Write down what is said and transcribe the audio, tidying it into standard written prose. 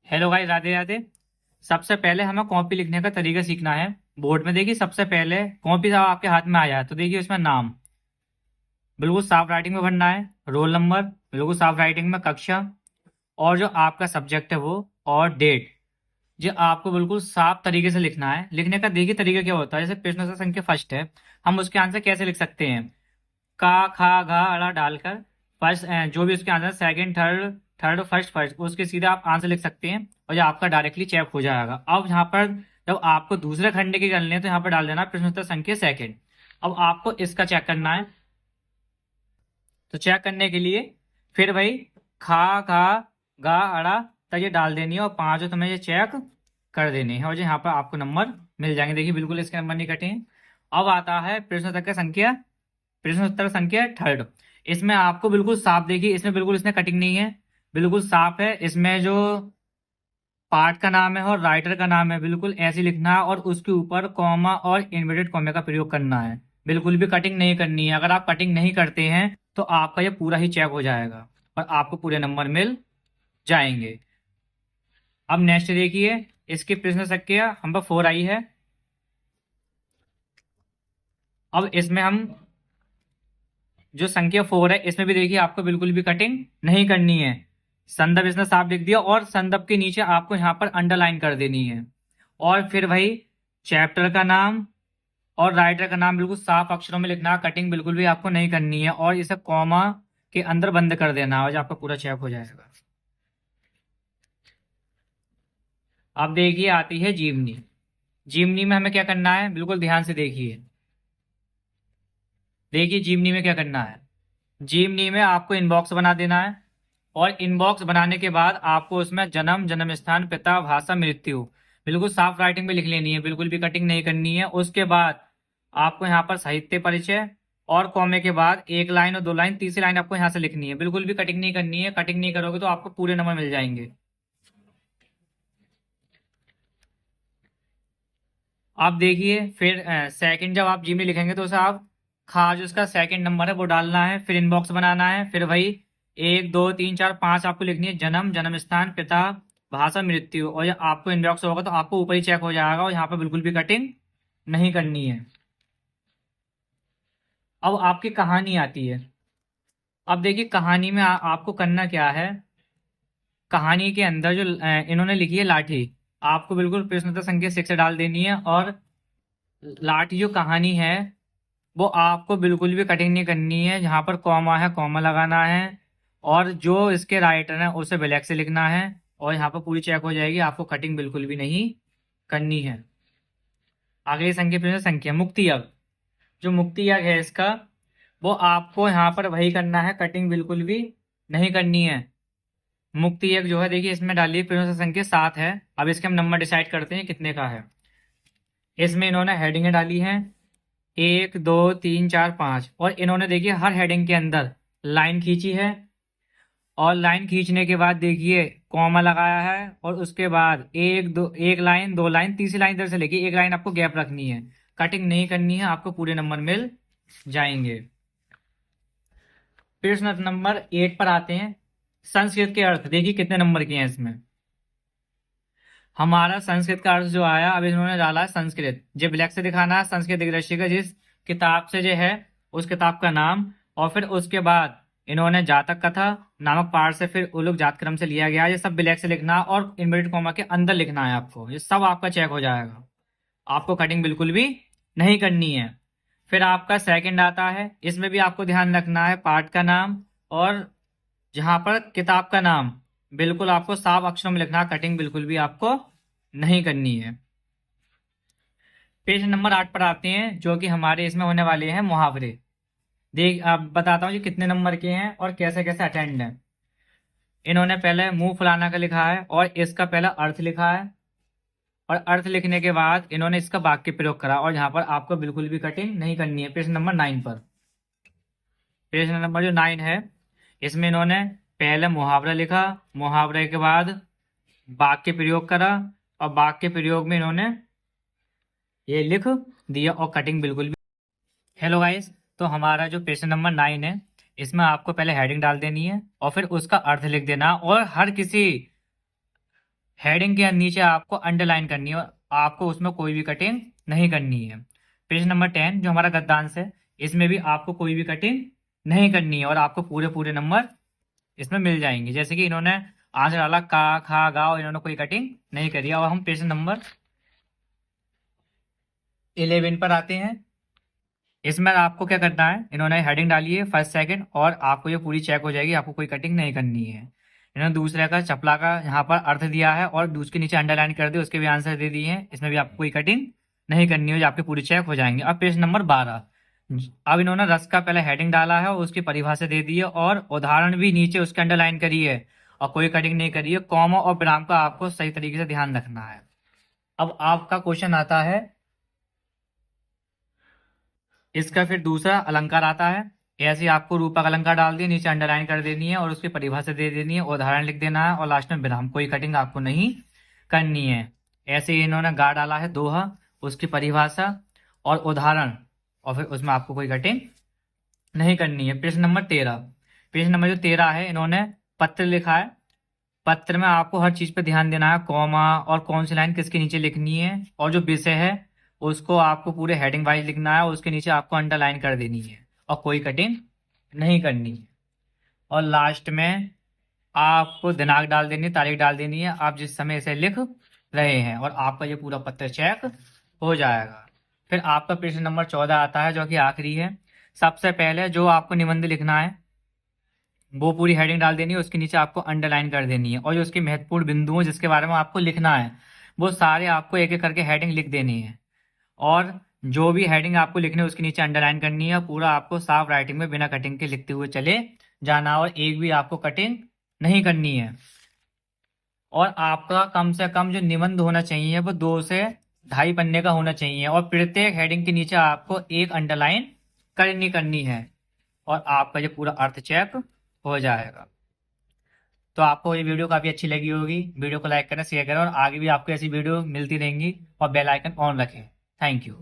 Hello guys, Radhe Radhe. सबसे पहले हमें कॉपी लिखने का तरीका सीखना है। बोर्ड में देखिए, सबसे पहले कॉपी जब आपके हाथ में आया तो देखिए उसमें नाम बिल्कुल साफ राइटिंग में भरना है, रोल नंबर बिल्कुल साफ राइटिंग में, कक्षा और जो आपका सब्जेक्ट है वो, और डेट। जो आपको बिल्कुल साफ तरीके से लिखना है। लिखने का देखिए तरीका क्या होता है। जैसे प्रश्न संख्या फर्स्ट है, हम उसके आंसर कैसे लिख सकते हैं? का खा घा अड़ा डालकर फर्स्ट, जो भी उसके answer second third, third first first, उसके सीधे आप आंसर लिख सकते हैं और ये आपका डायरेक्टली चेक हो जाएगा। अब यहाँ पर जब आपको दूसरे खंड के करने हैं तो यहाँ पर डाल देना प्रश्न उत्तर संख्या सेकंड। अब आपको इसका चेक करना है, तो चेक करने के लिए फिर भाई खा खा गा अड़ा तक ये डाल देनी है और पांचों तुम्हें ये चेक कर देने हैं और जो यहाँ पर आपको नंबर मिल जाएंगे। देखिए बिल्कुल इसके नंबर नहीं कटे हैं। अब आता है प्रश्न उत्तर संख्या, प्रश्न उत्तर संख्या थर्ड। इसमें आपको बिल्कुल साफ, देखिए इसमें बिल्कुल इसमें कटिंग नहीं है, बिल्कुल साफ है। इसमें जो पार्ट का नाम है और राइटर का नाम है बिल्कुल ऐसे लिखना है और उसके ऊपर कॉमा और इन्वर्टेड कॉमा का प्रयोग करना है। बिल्कुल भी कटिंग नहीं करनी है। अगर आप कटिंग नहीं करते हैं तो आपका ये पूरा ही चेक हो जाएगा और आपको पूरे नंबर मिल जाएंगे। अब नेक्स्ट देखिए, इसकी प्रश्न संख्या नंबर 4 आई है। अब इसमें हम जो संख्या 4 है इसमें भी देखिए आपको बिल्कुल भी कटिंग नहीं करनी है। संदर्भ इसने साफ लिख दिया और संदर्भ के नीचे आपको यहाँ पर अंडरलाइन कर देनी है। और फिर भाई चैप्टर का नाम और राइटर का नाम बिल्कुल साफ अक्षरों में लिखना, कटिंग बिल्कुल भी आपको नहीं करनी है और इसे कॉमा के अंदर बंद कर देना और आपका पूरा चेक हो जाएगा। अब देखिए आती है जीवनी। जीवनी में हमें क्या करना है, बिल्कुल ध्यान से देखिए। देखिए जीवनी में क्या करना है। जीवनी में आपको इनबॉक्स बना देना है और इनबॉक्स बनाने के बाद आपको उसमें जन्म, जन्म स्थान, पिता, भाषा, मृत्यु बिल्कुल साफ राइटिंग में लिख लेनी है, बिल्कुल भी कटिंग नहीं करनी है। उसके बाद आपको यहाँ पर साहित्य परिचय और कॉमे के बाद एक लाइन और दो लाइन, तीसरी लाइन आपको यहाँ से लिखनी है। बिल्कुल भी कटिंग नहीं करनी है। कटिंग नहीं करोगे तो आपको पूरे नंबर मिल जाएंगे। आप देखिए फिर सेकंड जब आप जीमेल लिखेंगे तो उसे आप खा जो उसका सेकंड नंबर है वो डालना है, फिर इनबॉक्स बनाना है। फिर वही एक दो तीन चार पांच आपको लिखनी है, जन्म, जन्म स्थान, पिता, भाषा, मृत्यु। और ये आपको इनबॉक्स होगा तो आपको ऊपर ही चेक हो जाएगा और यहाँ पर बिल्कुल भी कटिंग नहीं करनी है। अब आपकी कहानी आती है। अब देखिए कहानी में आपको करना क्या है। कहानी के अंदर जो इन्होंने लिखी है लाठी, आपको बिल्कुल प्रश्नोत्तर संख्या 6 से डाल देनी है और लाठी जो कहानी है वो आपको बिल्कुल भी कटिंग नहीं करनी है। जहाँ पर कॉमा है कॉमा लगाना है और जो इसके राइटर है उसे ब्लैक से लिखना है और यहाँ पर पूरी चेक हो जाएगी। आपको कटिंग बिल्कुल भी नहीं करनी है। अगली संख्या प्रश्न संख्या मुक्ति योग। जो मुक्ति योग है इसका, वो आपको यहाँ पर वही करना है, कटिंग बिल्कुल भी नहीं करनी है। मुक्ति योग जो है देखिए इसमें डालिए प्रश्न संख्या 7 है। अब इसके हम नंबर डिसाइड करते हैं कितने का है। इसमें इन्होंने हेडिंग डाली है 1 2 3 4 5 और इन्होंने देखिए हर हेडिंग के अंदर लाइन खींची है और लाइन खींचने के बाद देखिए कॉमा लगाया है और उसके बाद एक दो, एक लाइन दो लाइन, तीसरी लाइन इधर से लेके एक लाइन आपको गैप रखनी है। कटिंग नहीं करनी है, आपको पूरे नंबर मिल जाएंगे। प्रश्न नंबर 8 पर आते हैं। संस्कृत के अर्थ देखिए कितने नंबर के हैं इसमें। हमारा संस्कृत का अर्थ जो आया, अब इन्होंने डाला है संस्कृत। जो ब्लैक से दिखाना है संस्कृत दिग्दर्शिका, जिस किताब से जो है उस किताब का नाम और फिर उसके बाद इन्होंने जातक कथा नामक पाठ से फिर उलूक जात क्रम से लिया गया। ये सब ब्लैक से लिखना और इन्वर्टेड कॉमा के अंदर लिखना है आपको। ये सब आपका चेक हो जाएगा। आपको कटिंग बिल्कुल भी नहीं करनी है। फिर आपका सेकंड आता है, इसमें भी आपको ध्यान रखना है पाठ का नाम और जहां पर किताब का नाम बिल्कुल आपको साफ अक्षरों में लिखना है, कटिंग बिल्कुल भी आपको नहीं करनी है। पेज नंबर 8 पर आते हैं, जो कि हमारे इसमें होने वाले हैं मुहावरे। देख आप बताता हूँ कि कितने नंबर के हैं और कैसे कैसे अटेंड है। इन्होंने पहले मुंह फुलाना का लिखा है और इसका पहला अर्थ लिखा है और अर्थ लिखने के बाद इन्होंने इसका वाक्य प्रयोग करा और यहाँ पर आपको बिल्कुल भी कटिंग नहीं करनी है। पेज नंबर 9 पर, पेज नंबर जो 9 है इसमें इन्होंने पहले मुहावरा लिखा, मुहावरे के बाद वाक्य प्रयोग करा और वाक्य प्रयोग में इन्होंने ये लिख दिया और कटिंग बिल्कुल भी। हेलो गाइस, तो हमारा जो पेज नंबर 9 है इसमें आपको पहले हेडिंग डाल देनी है और फिर उसका अर्थ लिख देना और हर किसी हेडिंग के नीचे आपको अंडरलाइन करनी है और आपको उसमें कोई भी कटिंग नहीं करनी है। पेज नंबर 10 जो हमारा गद्यांश है, इसमें भी आपको कोई भी कटिंग नहीं करनी है और आपको पूरे पूरे नंबर इसमें मिल जाएंगे। जैसे कि इन्होंने आंसर डाला का खा गा और इन्होंने कोई कटिंग नहीं करी। और हम पेज नंबर 11 पर आते हैं। इसमें आपको क्या करना है, इन्होंने हेडिंग डाली है फर्स्ट सेकंड और आपको ये पूरी चेक हो जाएगी, आपको कोई कटिंग नहीं करनी है। इन्होंने दूसरे का चपला का यहाँ पर अर्थ दिया है और दूसरे नीचे अंडरलाइन कर दिए, उसके भी आंसर दे दिए हैं। इसमें भी आपको कोई कटिंग नहीं करनी है, आपके पूरी चेक हो जाएंगे। अब पेज नंबर 12, अब इन्होंने रस का पहले हेडिंग डाला है और उसकी परिभाषा दे दी है और उदाहरण भी नीचे उसके अंडरलाइन करी है और कोई कटिंग नहीं करी है। कॉमा और विराम का आपको सही तरीके से ध्यान रखना है। अब आपका क्वेश्चन आता है, इसका फिर दूसरा अलंकार आता है। ऐसे ही आपको रूपक अलंकार डाल दिए, नीचे अंडरलाइन कर देनी है और उसकी परिभाषा दे देनी है, उदाहरण लिख देना है और लास्ट में विराम। कोई कटिंग आपको नहीं करनी है। ऐसे ही इन्होंने गा डाला है दोहा, उसकी परिभाषा और उदाहरण और फिर उसमें आपको कोई कटिंग नहीं करनी है। पेज नंबर 13, पेज नंबर जो 13 है, इन्होंने पत्र लिखा है। पत्र में आपको हर चीज पे ध्यान देना है, कॉमा और कौन सी लाइन किसके नीचे लिखनी है और जो विषय है उसको आपको पूरे हेडिंग वाइज लिखना है और उसके नीचे आपको अंडरलाइन कर देनी है और कोई कटिंग नहीं करनी है। और लास्ट में आपको दिनांक डाल देनी है, तारीख डाल देनी है, आप जिस समय इसे लिख रहे हैं और आपका ये पूरा पत्र चेक हो जाएगा। फिर आपका प्रश्न नंबर 14 आता है जो कि आखिरी है। सबसे पहले जो आपको निबंध लिखना है वो पूरी हेडिंग डाल देनी है, उसके नीचे आपको अंडरलाइन कर देनी है और जो उसके महत्वपूर्ण बिंदु हैं जिसके बारे में आपको लिखना है वो सारे आपको एक एक करके हेडिंग लिख देनी है और जो भी हेडिंग आपको लिखनी है उसके नीचे अंडरलाइन करनी है। पूरा आपको साफ राइटिंग में बिना कटिंग के लिखते हुए चले जाना और एक भी आपको कटिंग नहीं करनी है। और आपका कम से कम जो निबंध होना चाहिए वो 2 से 2.5 पन्ने का होना चाहिए और प्रत्येक हेडिंग के नीचे आपको एक अंडरलाइन करनी है और आपका ये पूरा अर्थ चेक हो जाएगा। तो आपको ये वीडियो काफ़ी अच्छी लगी होगी। वीडियो को लाइक करें, शेयर करें और आगे भी आपको ऐसी वीडियो मिलती रहेंगी और बेल आइकन ऑन रखें। Thank you.